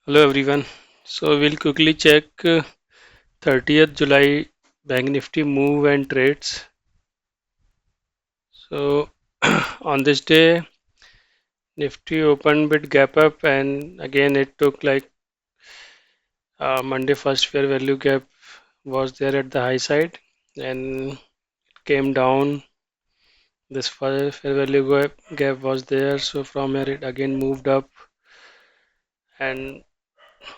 Hello everyone. So we'll quickly check 30th July Bank Nifty move and trades. So on this day, Nifty opened with gap up, and again it took like Monday first fair value gap was there at the high side, and it came down. This fair value gap was there, so from here it again moved up, and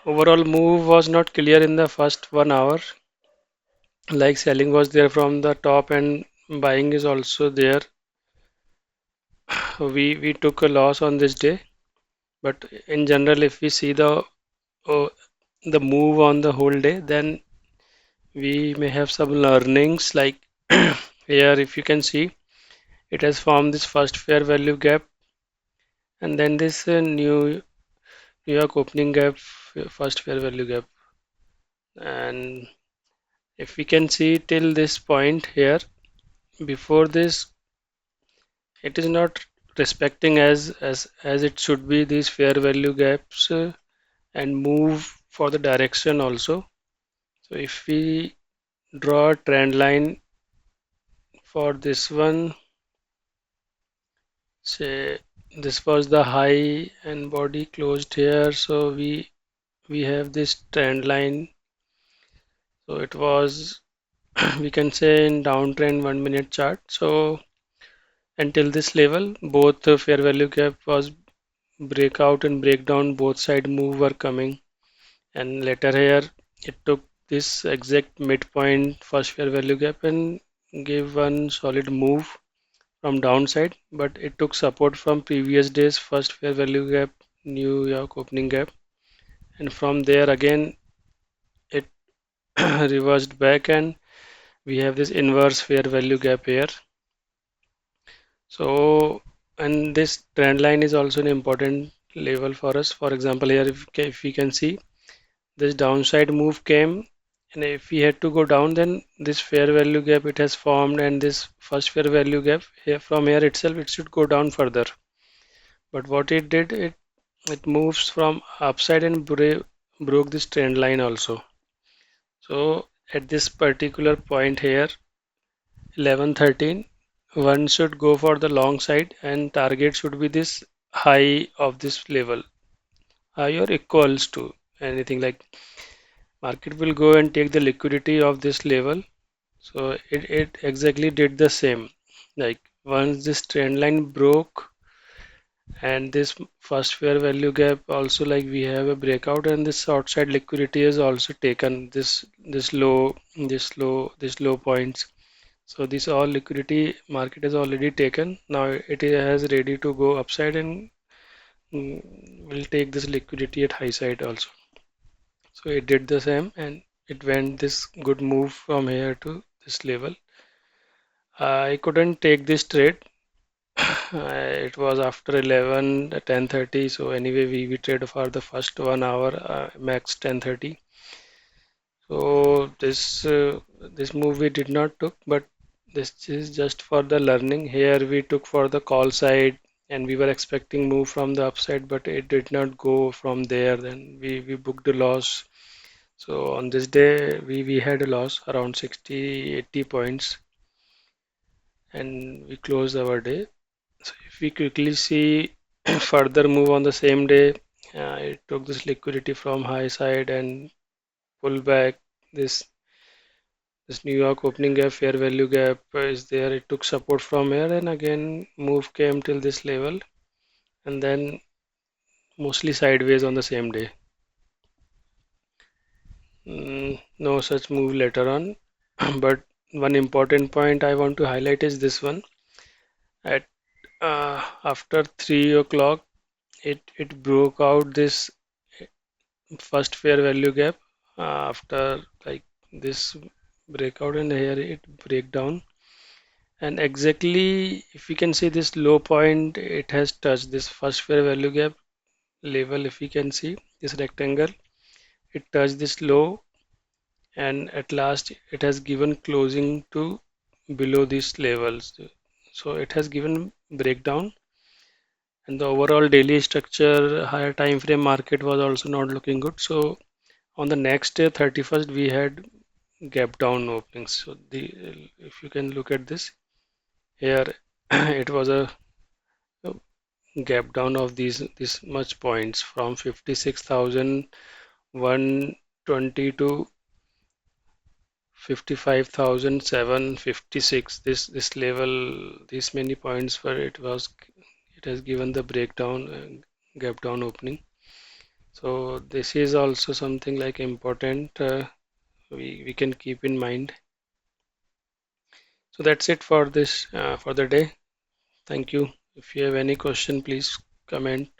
overall move was not clear in the first 1 hour. Like selling was there from the top and buying is also there. We took a loss on this day, but in general if we see uh, the move on the whole day, then we may have some learnings. Like here if you can see, it has formed this first fair value gap, and then this New York opening gap, first fair value gap. And if we can see till this point here, before this it is not respecting as it should be these fair value gaps, and move for the direction also. So if we draw a trend line for this one, say this was the high and body closed here, so we have this trend line. So it was we can say in downtrend 1 minute chart. So until this level, both the fair value gap was breakout and breakdown, both side move were coming, and later here it took this exact midpoint first fair value gap and gave one solid move from downside, but it took support from previous days first fair value gap, New York opening gap, and from there again it reversed back, and we have this inverse fair value gap here. So and this trend line is also an important level for us. For example, here if we can see, this downside move came, and if we had to go down, then this fair value gap it has formed, and this first fair value gap here, from here itself it should go down further. But what it did, it moves from upside and broke this trend line also. So at this particular point here, 11:13, one should go for the long side, and target should be this high of this level, high or equals to anything. Like market will go and take the liquidity of this level. So it exactly did the same. Like once this trend line broke, and this first fair value gap also, like we have a breakout, and this outside liquidity is also taken this low points. So this all liquidity market has already taken. Now it has ready to go upside, and will take this liquidity at high side also. So it did the same, and it went this good move from here to this level. I couldn't take this trade. It was after 11, 10:30. So anyway, we trade for the first 1 hour, max 10:30. So this move we did not took, but this is just for the learning. Here we took for the call side, and we were expecting move from the upside, but it did not go from there. Then we booked a loss. So on this day we had a loss around 60-80 points, and we closed our day. So if we quickly see further move on the same day, it took this liquidity from high side and pull back. This New York opening gap, fair value gap is there. It took support from here, and again move came till this level, and then mostly sideways on the same day. No such move later on. But one important point I want to highlight is this one. At after 3 o'clock, it broke out this first fair value gap, after like this breakout, and here it break down, and exactly if we can see this low point, it has touched this first fair value gap level. If we can see this rectangle, it touched this low, and at last it has given closing to below these levels. So it has given breakdown, and the overall daily structure higher time frame market was also not looking good. So on the next day, 31st, we had gap down openings. So the if you can look at this here, it was a gap down of these this much points from 56,120 to 55,756. This level, these many points where it has given the breakdown gap down opening. So this is also something like important we can keep in mind. So that's it for this for the day. Thank you. If you have any question, please comment.